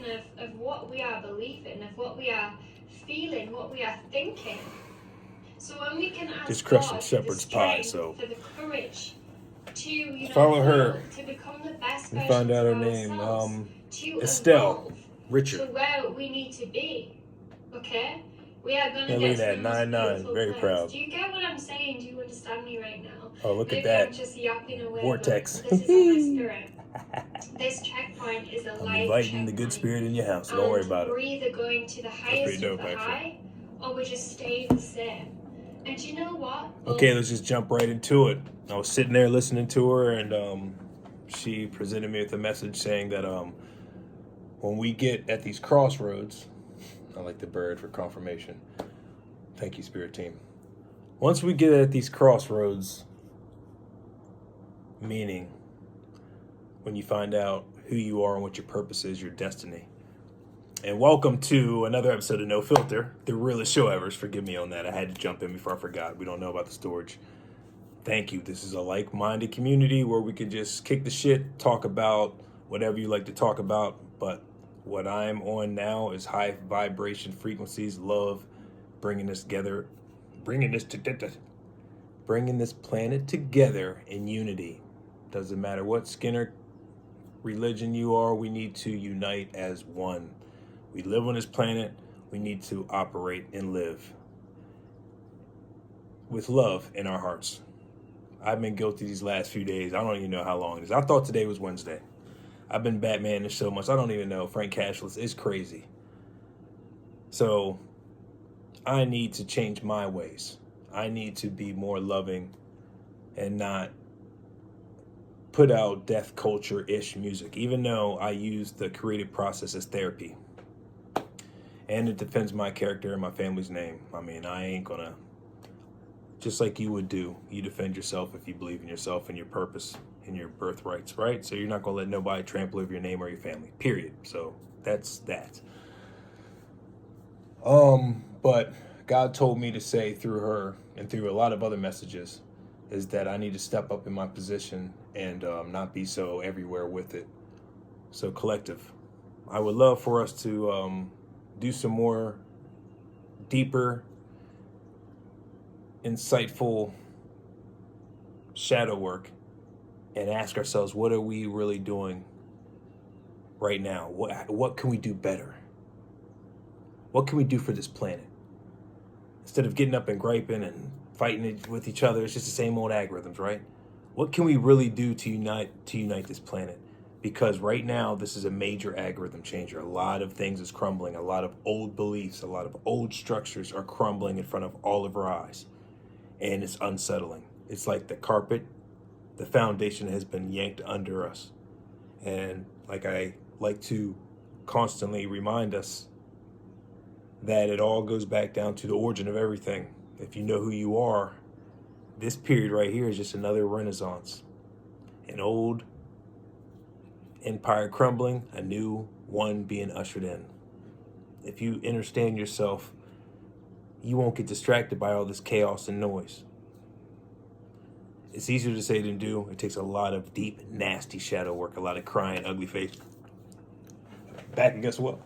of what we are believing, of what we are feeling, what we are thinking. So when we can ask Just God crushed some for the shepherd's pie, strength, so for the courage to, follow her. heal, to become the best We versions found out her of name, ourselves, to Estelle evolve Richard. to where we need to be, okay? We are going to Look get at to that, the most 9'9", beautiful very place. proud. Do you get what I'm saying? Do you understand me right now? Oh, look Maybe at that. I'm just yapping away, Vortex. but this is on my spirit. This checkpoint is a I'm life inviting the checkpoint. good spirit in your house, so don't worry about it. We're either going to the highest of the high, or we're just staying the same. And you know what? Okay, let's just jump right into it. I was sitting there listening to her, and she presented me with a message saying that when we get at these crossroads, I like the bird for confirmation. Thank you, Spirit Team. Once we get at these crossroads, meaning when you find out who you are and what your purpose is, your destiny. And welcome to another episode of No Filter, the realest show ever. Forgive me on that. I had to jump in before I forgot. We don't know about the storage. Thank you. This is a like-minded community where we can just kick the shit, talk about whatever you like to talk about. But what I'm on now is high vibration frequencies, love, bringing this together, bringing this planet together in unity. Doesn't matter what skin or religion you are, we need to unite as one. We live on this planet, we need to operate and live with love in our hearts. I've been guilty these last few days. I don't even know how long it is. I thought today was Wednesday. I've been Batman-ish so much, I don't even know. Frank Cashless is crazy. So I need to change my ways. I need to be more loving and not put out death culture-ish music, even though I use the creative process as therapy. And it defends my character and my family's name. I mean, I ain't gonna, just like you would do, you defend yourself if you believe in yourself and your purpose and your birthrights, right? So you're not gonna let nobody trample over your name or your family, period. So that's that. But God told me to say through her and through a lot of other messages is that I need to step up in my position and not be so everywhere with it. So collective, I would love for us to do some more deeper, insightful shadow work and ask ourselves, what are we really doing right now? What can we do better? What can we do for this planet? Instead of getting up and griping and fighting it with each other, it's just the same old algorithms, right? What can we really do to unite this planet? Because right now, this is a major algorithm changer. A lot of things is crumbling. A lot of old beliefs, a lot of old structures are crumbling in front of all of our eyes. And it's unsettling. It's like the carpet, the foundation has been yanked under us. And like I like to constantly remind us that it all goes back down to the origin of everything. If you know who you are, this period right here is just another renaissance. An old empire crumbling, a new one being ushered in. If you understand yourself, you won't get distracted by all this chaos and noise. It's easier to say than do. It takes a lot of deep, nasty shadow work, a lot of crying, ugly face. Back, and guess what?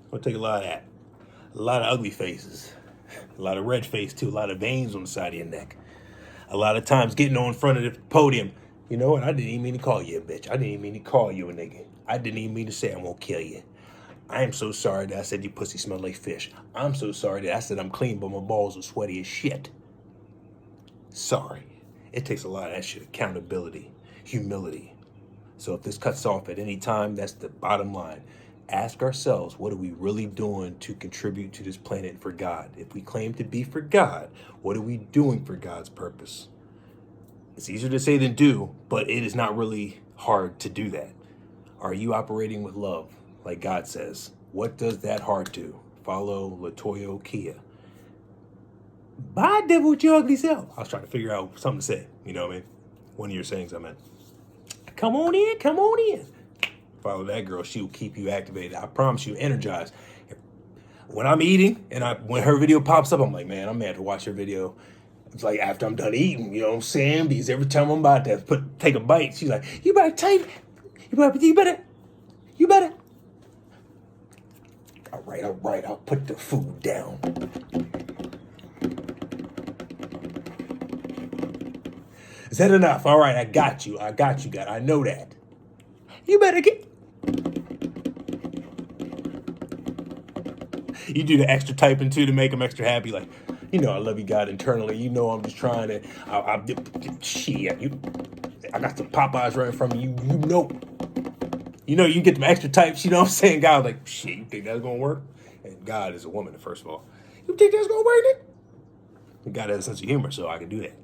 It'll take a lot of that. A lot of ugly faces. A lot of red face too. A lot of veins on the side of your neck. A lot of times getting on front of the podium. You know what? I didn't even mean to call you a bitch. I didn't even mean to call you a nigga. I didn't even mean to say I'm gonna kill you. I am so sorry that I said your pussy smelled like fish. I'm so sorry that I said I'm clean but my balls are sweaty as shit. Sorry. It takes a lot of that shit. Accountability. Humility. So if this cuts off at any time, that's the bottom line. Ask ourselves, what are we really doing to contribute to this planet for God? If we claim to be for God, what are we doing for God's purpose? It's easier to say than do, but it is not really hard to do that. Are you operating with love, like God says? What does that heart do? Follow Latoya Kia. Bye, devil, with your ugly self. I was trying to figure out something to say, you know what I mean? One of your sayings I meant. Come on in, come on in. Follow that girl, she will keep you activated. I promise you, energized. when I'm eating and when her video pops up, I'm like, man, I'm mad to watch her video. It's like after I'm done eating, you know what I'm saying? Because every time I'm about to take a bite, she's like, you better type, you better. All right, I'll put the food down. Is that enough? All right, I got you, God. I know that. You better get. You do the extra typing too to make them extra happy. Like, you know, I love you, God, internally. You know, I'm just trying to. Shit, I got some Popeyes right in front of you. You know, you get them extra types. You know what I'm saying? God, like, shit, you think that's gonna work? And God is a woman, first of all. You think that's gonna work, Nick? And God has a sense of humor, so I can do that.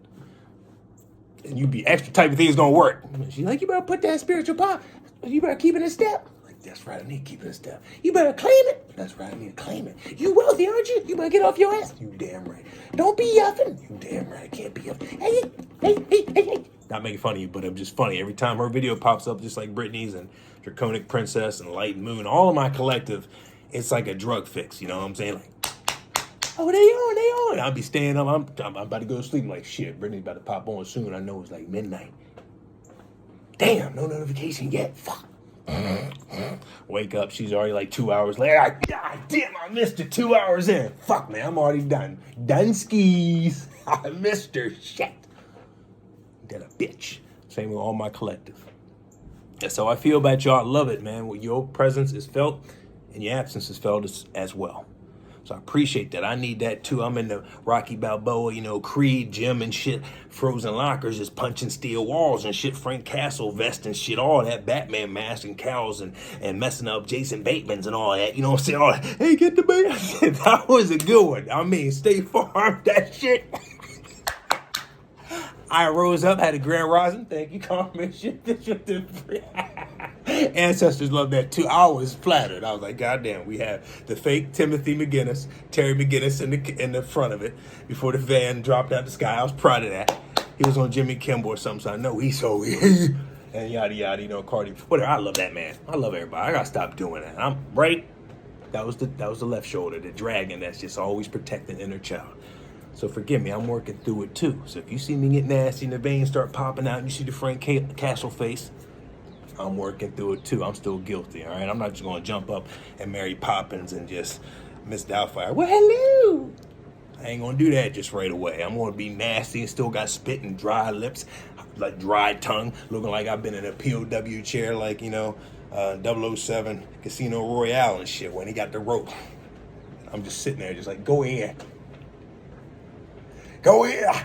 And you be extra typing things gonna work. She's like, you better put that spiritual pop. You better keep it in step. That's right, I need to keep it in step. You better claim it. That's right, I need to claim it. You wealthy, aren't you? You better get off your ass. You damn right. Don't be yuffing. You damn right, I can't be yuffing. Hey. Not making fun of you, but I'm just funny. Every time her video pops up, just like Britney's and Draconic Princess and Light Moon, all of my collective, it's like a drug fix, you know what I'm saying? Like, oh, they on. I'll be staying up. I'm about to go to sleep. I'm like, shit, Britney's about to pop on soon. I know it's like midnight. Damn, no notification yet. Fuck. Wake up, she's already like 2 hours later. God damn, I missed it 2 hours in. Fuck, man, I'm already done. Done skis. I missed her. Shit. That a bitch. Same with all my collective. That's how I feel about y'all. I love it, man. Well, your presence is felt and your absence is felt as well. So I appreciate that. I need that too. I'm in the Rocky Balboa, you know, Creed gym and shit. Frozen lockers, just punching steel walls and shit. Frank Castle vest and shit. All that Batman mask and cows and messing up Jason Bateman's and all that. You know what I'm saying? All that. Hey, get the bait. That was a good one. I mean, State Farm, that shit. I rose up, had a grand rising. Thank you, Carmen. Ancestors love that too. I was flattered. I was like, God damn, we have the fake Timothy McGinnis, Terry McGinnis in the front of it before the van dropped out the sky. I was proud of that. He was on Jimmy Kimmel or something, so I know he's so and yada yada, you know, Cardi. Whatever. I love that man. I love everybody. I gotta stop doing that. I'm right. That was the left shoulder, the dragon that's just always protecting inner child. So forgive me, I'm working through it too. So if you see me get nasty and the veins start popping out and you see the Frank Castle face, I'm working through it too. I'm still guilty, all right? I'm not just going to jump up and Mary Poppins and just Miss Doubtfire. Well, hello. I ain't going to do that just right away. I'm going to be nasty and still got spit and dry lips, like dry tongue, looking like I've been in a POW chair like, you know, 007 Casino Royale and shit when he got the rope. I'm just sitting there just like, go ahead. Go ahead.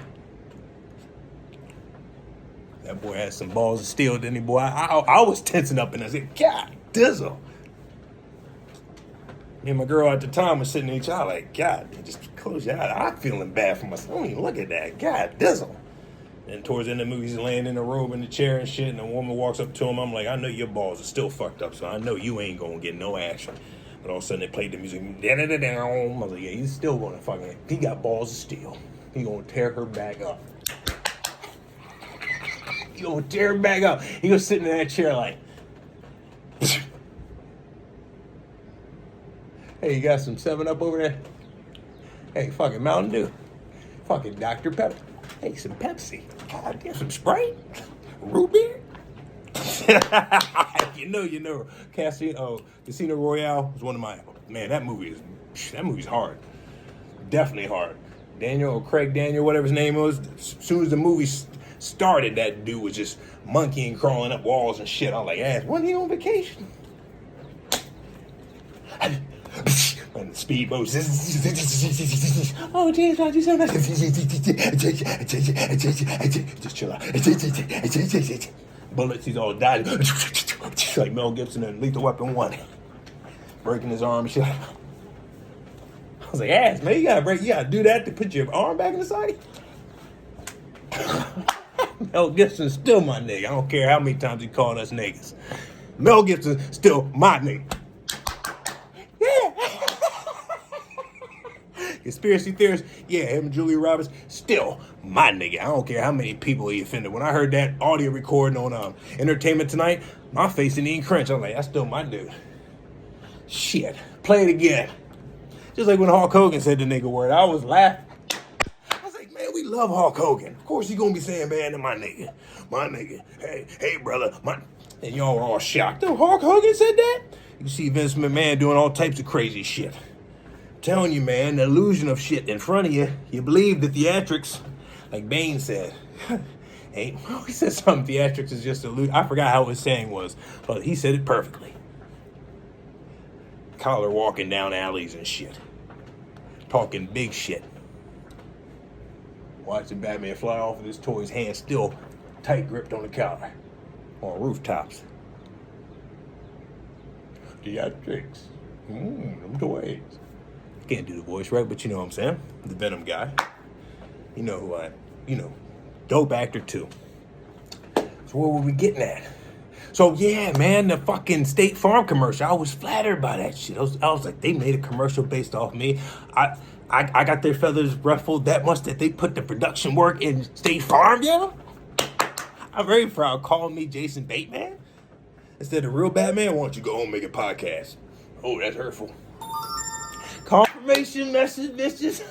That boy had some balls of steel, didn't he, boy? I was tensing up and I said, God, dizzle. Me and my girl at the time was sitting in each other like, God, just close your eyes. I'm feeling bad for myself. Don't even look at that. God, dizzle. And towards the end of the movie, he's laying in the robe in the chair and shit, and a woman walks up to him. I'm like, I know your balls are still fucked up, so I know you ain't going to get no action. But all of a sudden, they played the music. I was like, yeah, he's still going to fucking, he got balls of steel. He going to tear her back up. He going to tear her back up. He was sitting in that chair like, hey, you got some 7-Up over there? Hey, fucking Mountain Dew. Fucking Dr. Pepper. Hey, some Pepsi. God damn, some Sprite. Root beer. you know. Casino Royale was one of my, man, that movie's hard. Definitely hard. Craig Daniel, whatever his name was, as soon as the movie started, that dude was just monkeying, crawling up walls and shit. I was like, ass, wasn't he on vacation? And the speedboats. Oh, James, why'd you say that? Just chill out. Bullets, he's all died. Like Mel Gibson in Lethal Weapon 1. Breaking his arm and shit. I was like, ass, man, you gotta do that to put your arm back in the side. Mel Gibson's still my nigga. I don't care how many times he called us niggas. Mel Gibson's still my nigga. Yeah. Conspiracy theorists, yeah, him and Julia Roberts, still my nigga. I don't care how many people he offended. When I heard that audio recording on Entertainment Tonight, my face didn't even cringe. I was like, that's still my dude. Shit. Play it again. Just like when Hulk Hogan said the nigga word, I was laughing. I was like, man, we love Hulk Hogan. Of course you gonna be saying, man, to my nigga, hey, brother, and y'all were all shocked. Oh, Hulk Hogan said that? You see Vince McMahon doing all types of crazy shit. I'm telling you, man, the illusion of shit in front of you, you believe the theatrics, like Bane said. He said something, theatrics is just illusion. I forgot how his saying was, but he said it perfectly. Collar walking down alleys and shit. Talking big shit. Watching Batman fly off with his toy's hand still tight gripped on the collar. On rooftops. Theatrics. Them toys. Can't do the voice right, but you know what I'm saying. The Venom guy. You know who dope actor too. So what were we getting at? So yeah, man, the fucking State Farm commercial. I was flattered by that shit. I was like, they made a commercial based off me. I got their feathers ruffled that much that they put the production work in State Farm, yo. I'm very proud. Calling me Jason Bateman instead of real Batman. Why don't you go home and make a podcast? Oh, that's hurtful. Confirmation message, bitches.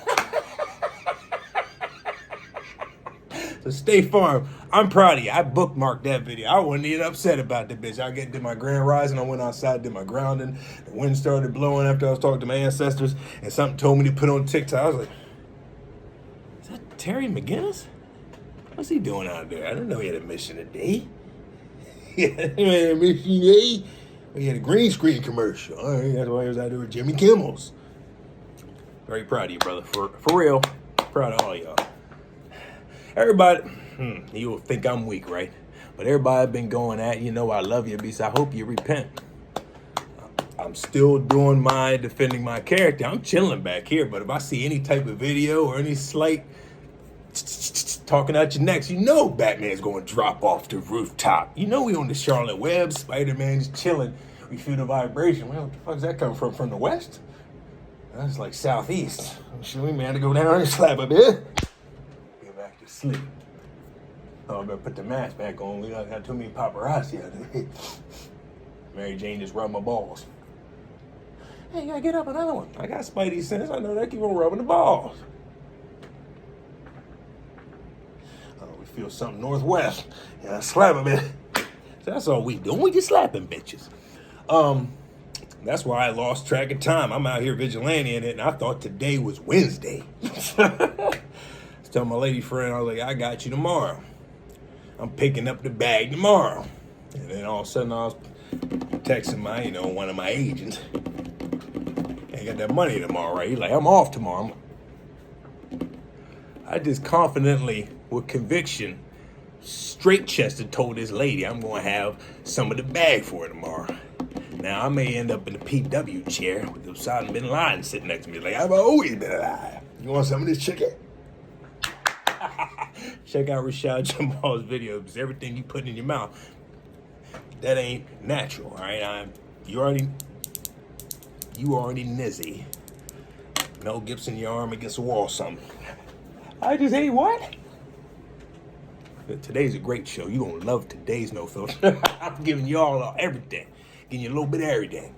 So State Farm, I'm proud of you. I bookmarked that video. I wasn't even upset about the bitch. I did my grand rising. I went outside, did my grounding. The wind started blowing after I was talking to my ancestors, and something told me to put on TikTok. I was like, is that Terry McGinnis? What's he doing out there? I didn't know he had a mission today. He had a mission today. He had a green screen commercial. All right, that's why he was out there with Jimmy Kimmel's. Very proud of you, brother. For real. Proud of all y'all. Everybody, you'll think I'm weak, right? But everybody been going at, I love you, beast. I hope you repent. I'm still doing my defending my character. I'm chilling back here, but if I see any type of video or any slight talking out your necks, Batman's going to drop off the rooftop. We on the Charlotte Web, Spider-Man's chilling. We feel the vibration. Well, what the fuck is that coming from? From the west? That's like southeast. Should we man to go down and slap a bit? Get back to sleep. Oh, I better put the mask back on. We don't got too many paparazzi out there. Mary Jane just rubbed my balls. Hey, you gotta get up another one. I got Spidey sense. I know that. Keep on rubbing the balls. Oh, we feel something northwest. Yeah, slap a bit. So that's all we do. We just slapping bitches. That's why I lost track of time. I'm out here vigilanting it, and I thought today was Wednesday. I was telling my lady friend, I was like, I got you tomorrow. I'm picking up the bag tomorrow. And then all of a sudden I was texting one of my agents. I got that money tomorrow, right? He's like, I'm off tomorrow. I just confidently, with conviction, straight-chested told this lady I'm going to have some of the bag for her tomorrow. Now, I may end up in the PW chair with Osama bin Laden sitting next to me. Like, I've always been alive. You want some of this chicken? Check out Rashad Jamal's video, because everything you put in your mouth, that ain't natural, all right? You already nizzy. Mel Gibson, your arm against the wall, something. I just ate what? Today's a great show. You're going to love today's No Filter. I'm giving you all everything. Giving you a little bit of everything.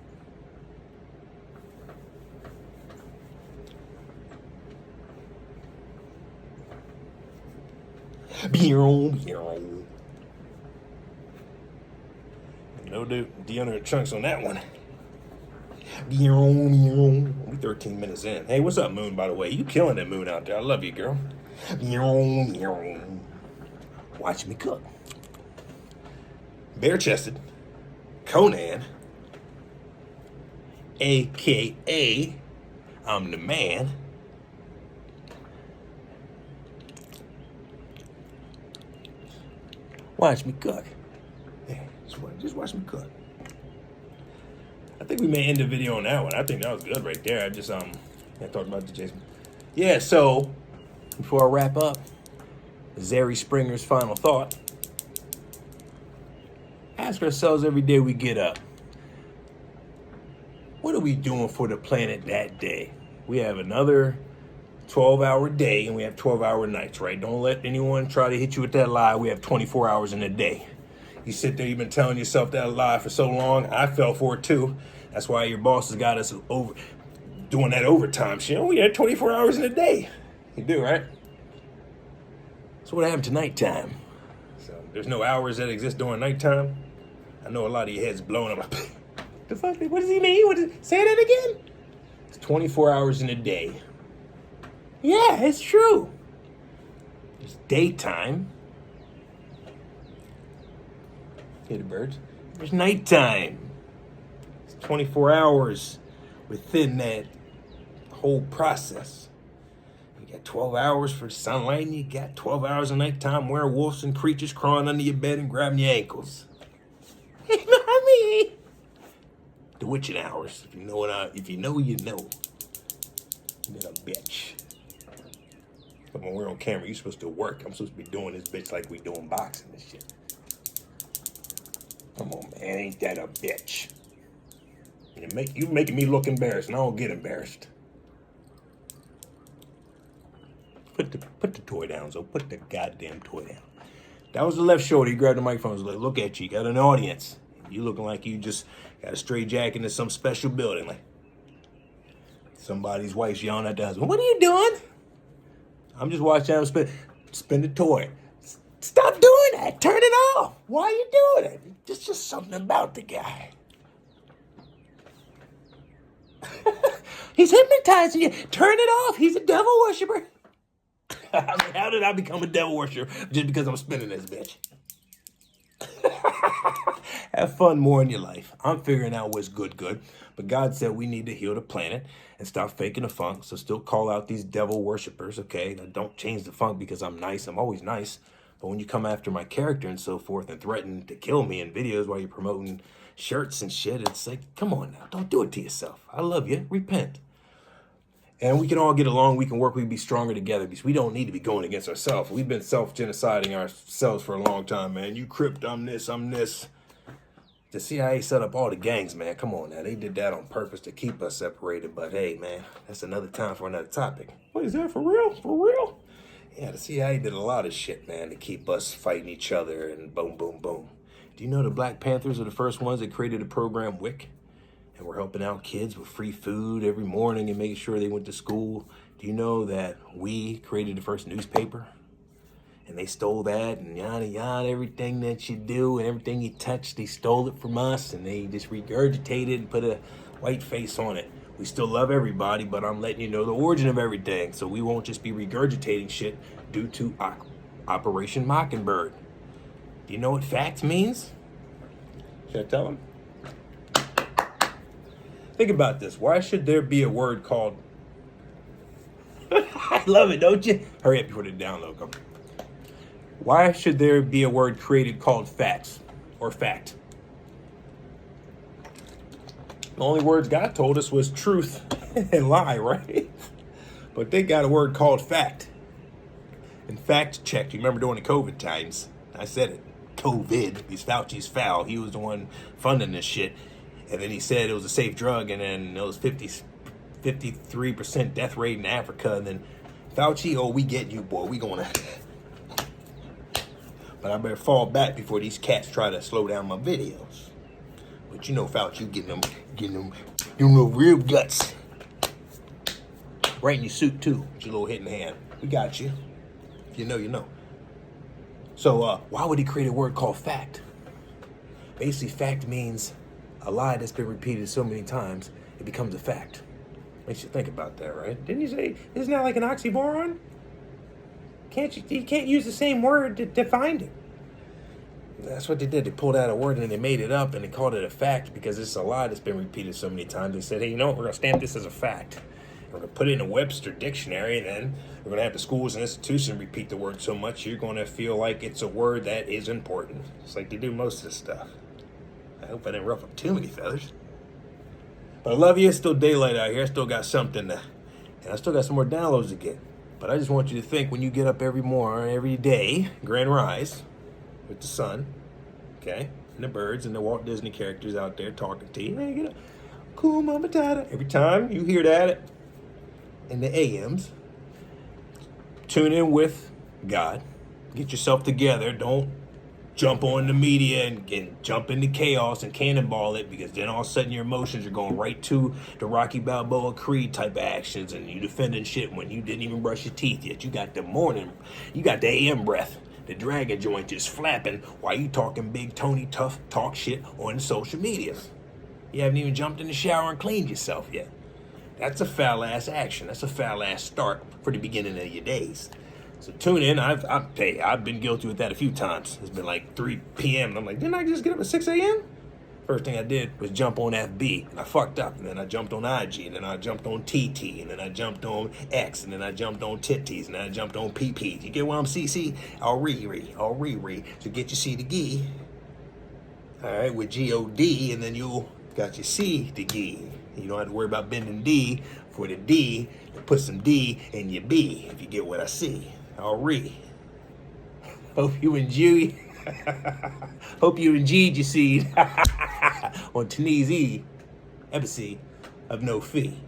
No deodorant chunks on that one. We 13 minutes in. Hey, what's up, Moon, by the way? You killing that Moon out there. I love you, girl. Watch me cook. Bare-chested Conan, a.k.a. I'm the man. Watch me cook. Yeah, just watch me cook. I think we may end the video on that one. I think that was good right there. I talked about the Jason. Yeah, so before I wrap up, Zary Springer's final thought. Ask ourselves every day we get up, what are we doing for the planet that day? We have another 12-hour day and we have 12-hour nights, right? Don't let anyone try to hit you with that lie. We have 24 hours in a day. You sit there, you've been telling yourself that lie for so long. I fell for it too. That's why your boss has got us doing that overtime shit. Oh, yeah, 24 hours in a day. You do, right? So what happened to nighttime? So there's no hours that exist during nighttime. I know a lot of your heads blowing up. The fuck? What does he mean? Say that again? It's 24 hours in a day. Yeah, it's true. There's daytime. Hear the birds? There's nighttime. It's 24 hours within that whole process. You got 12 hours for sunlight, and you got 12 hours of nighttime werewolves and creatures crawling under your bed and grabbing your ankles. Mommy! The witching hours. If you know, you know. You're a bitch. But when we're on camera, you're supposed to work. I'm supposed to be doing this bitch like we doing boxing and shit. Come on, man. Ain't that a bitch? You making me look embarrassed, and I don't get embarrassed. Put the toy down, so put the goddamn toy down. That was the left shoulder. He grabbed the microphone. He was like, look at you. You got an audience. You looking like you just got a straight jacket into some special building. Like somebody's wife's yelling at the husband. What are you doing? I'm just watching him spin the toy. Stop doing that. Turn it off. Why are you doing it? There's just something about the guy. He's hypnotizing you. Turn it off. He's a devil worshiper. I mean, how did I become a devil worshiper just because I'm spinning this bitch? Have fun more in your life. I'm figuring out what's good. But God said we need to heal the planet and stop faking the funk. So still call out these devil worshipers, okay? Now, don't change the funk because I'm nice. I'm always nice. But when you come after my character and so forth and threaten to kill me in videos while you're promoting shirts and shit, it's like, come on now. Don't do it to yourself. I love you. Repent. And we can all get along. We can work. We can be stronger together because we don't need to be going against ourselves. We've been self-genociding ourselves for a long time, man. You crypt, I'm this. The CIA set up all the gangs, man. Come on now. They did that on purpose to keep us separated. But hey, man, that's another time for another topic. What is that, for real? For real? Yeah, the CIA did a lot of shit, man, to keep us fighting each other and boom, boom, boom. Do you know the Black Panthers are the first ones that created the program WIC? And we're helping out kids with free food every morning and making sure they went to school. Do you know that we created the first newspaper? And they stole that and yada yada, everything that you do and everything you touch, they stole it from us and they just regurgitated and put a white face on it. We still love everybody, but I'm letting you know the origin of everything. So we won't just be regurgitating shit due to Operation Mockingbird. Do you know what fact means? Should I tell them? Think about this. Why should there be a word called... I love it, don't you? Hurry up before the download comes. Why should there be a word created called facts or fact? The only words God told us was truth and lie, right? But they got a word called fact. And fact checked. You remember during the COVID times? I said it. COVID. Because Fauci's foul. He was the one funding this shit. And then he said it was a safe drug, and then it was 53% death rate in Africa. And then Fauci, oh, we get you, boy. We gonna... But I better fall back before these cats try to slow down my videos. But you know, Fauci, getting them little real guts. Right in your suit, too, with your little hidden hand. We got you. If you know, you know. So, why would he create a word called fact? Basically, fact means a lie that's been repeated so many times, it becomes a fact. Makes you think about that, right? Didn't you say, isn't that like an oxymoron? You can't use the same word to define it. That's what they did. They pulled out a word and they made it up and they called it a fact because it's a lie that's been repeated so many times. They said, hey, you know what? We're going to stamp this as a fact. We're going to put it in a Webster dictionary, and then we're going to have the schools and institutions repeat the word so much you're going to feel like it's a word that is important. It's like they do most of this stuff. I hope I didn't ruffle too many feathers. But I love you. It's still daylight out here. I still got something to, and I still got some more downloads to get. But I just want you to think when you get up every day, grand rise, with the sun, okay, and the birds and the Walt Disney characters out there talking to you. Hey, get up. Cool, Mama Tata. Every time you hear that in the AMs, tune in with God. Get yourself together. Don't jump on the media and jump into chaos and cannonball it, because then all of a sudden your emotions are going right to the Rocky Balboa Creed type of actions, and you defending shit when you didn't even brush your teeth yet. You got the AM breath, the dragon joint just flapping while you talking big Tony tough talk shit on social media. You haven't even jumped in the shower and cleaned yourself yet. That's a foul ass action. That's a foul ass start for the beginning of your days. So tune in. I've been guilty with that a few times. It's been like 3 p.m. and I'm like, didn't I just get up at 6 a.m.? First thing I did was jump on FB, and I fucked up. And then I jumped on IG, and then I jumped on TT, and then I jumped on X, and then I jumped on Titties, and then I jumped on PP. You get where I'm CC? I'll re. So get your C to G. All right, with G-O-D, and then you got your C to G. You don't have to worry about bending D for the D, and put some D in your B, if you get what I see. I'll re. Hope you enjoy. Hope you enjoyed your seed on Tennessee embassy of no fee.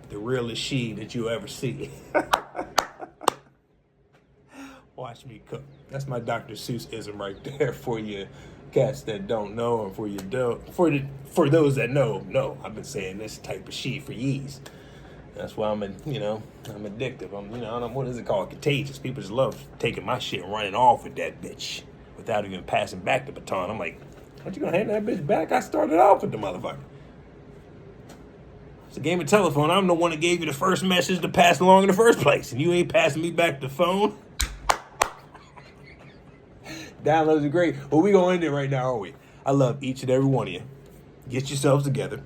The realest she that you'll ever see. Watch me cook. That's my Dr. Seuss-ism right there for you cats that don't know, and for those that know. I've been saying this type of she for years. That's why I'm addictive. What is it called? Contagious. People just love taking my shit and running off with that bitch without even passing back the baton. I'm like, aren't you gonna hand that bitch back? I started off with the motherfucker. It's a game of telephone. I'm the one that gave you the first message to pass along in the first place, and you ain't passing me back the phone. Downloads are great. Well, we gonna end it right now, are we? I love each and every one of you. Get yourselves together.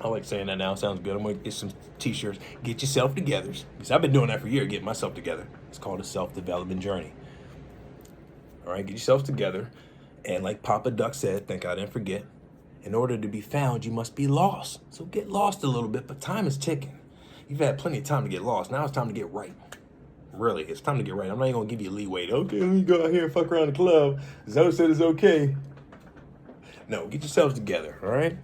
I like saying that now. It sounds good. I'm going to get some t-shirts. Get yourself together. Because I've been doing that for a year, getting myself together. It's called a self-development journey. All right, get yourselves together. And like Papa Duck said, thank God I didn't forget, in order to be found, you must be lost. So get lost a little bit, but time is ticking. You've had plenty of time to get lost. Now it's time to get right. Really, it's time to get right. I'm not even going to give you leeway. Okay, let me go out here and fuck around the club. Zoe said it's okay. No, get yourselves together, all right?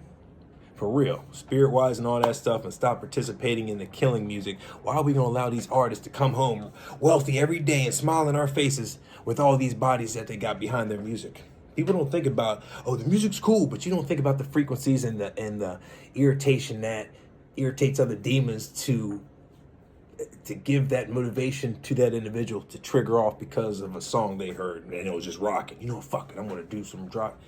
For real, spirit-wise and all that stuff, and stop participating in the killing music. Why are we going to allow these artists to come home wealthy every day and smile in our faces with all these bodies that they got behind their music? People don't think about, the music's cool, but you don't think about the frequencies and the irritation that irritates other demons to give that motivation to that individual to trigger off because of a song they heard and it was just rocking. You know, fuck it, I'm going to do some drop.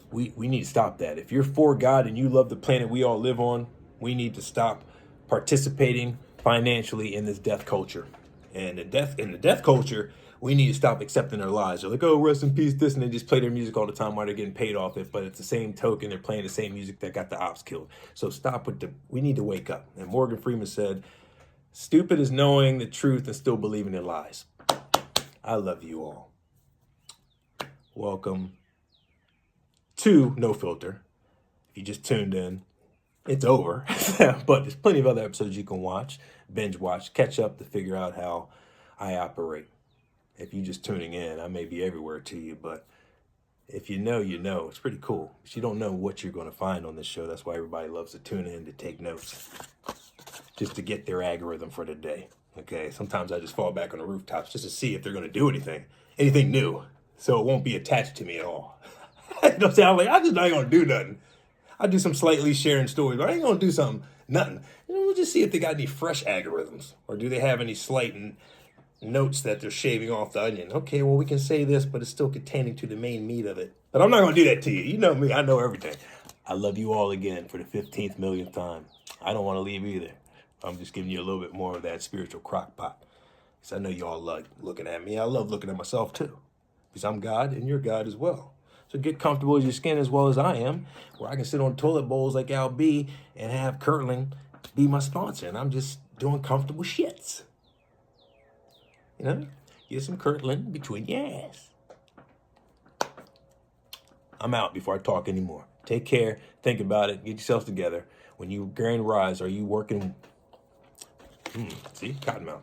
We need to stop that. If you're for God and you love the planet we all live on, we need to stop participating financially in this death culture. And in the death culture, we need to stop accepting their lies. They're like, oh, rest in peace, this, and they just play their music all the time while they're getting paid off it. But it's the same token, they're playing the same music that got the ops killed. So we need to wake up. And Morgan Freeman said, stupid is knowing the truth and still believing in lies. I love you all. Welcome to No Filter. If you just tuned in, it's over. But there's plenty of other episodes you can watch, binge watch, catch up to figure out how I operate. If you're just tuning in, I may be everywhere to you, but if you know, you know. It's pretty cool. But you don't know what you're going to find on this show. That's why everybody loves to tune in to take notes, just to get their algorithm for the day. Okay, sometimes I just fall back on the rooftops just to see if they're going to do anything new, so it won't be attached to me at all. You know what I'm saying? I'm like, I'm just not going to do nothing. I'll do some slightly sharing stories, but I ain't going to do nothing. We'll just see if they got any fresh algorithms, or do they have any slight notes that they're shaving off the onion. Okay, well, we can say this, but it's still containing to the main meat of it. But I'm not going to do that to you. You know me. I know everything. I love you all again for the 15th millionth time. I don't want to leave either. I'm just giving you a little bit more of that spiritual crock pot. Because I know you all like looking at me. I love looking at myself too. Because I'm God and you're God as well. So get comfortable with your skin as well as I am, where I can sit on toilet bowls like Al B and have Kirtland be my sponsor. And I'm just doing comfortable shits. You know, get some Kirtland between your ass. I'm out before I talk anymore. Take care. Think about it. Get yourselves together. When you grand rise, are you working? See, cottonmouth.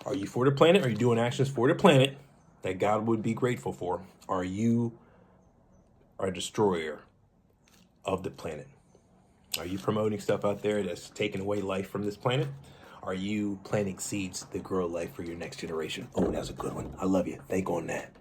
Are you for the planet? Are you doing actions for the planet that God would be grateful for? Are you a destroyer of the planet? Are you promoting stuff out there that's taking away life from this planet? Are you planting seeds that grow life for your next generation? Oh, that's a good one. I love you. Think on that.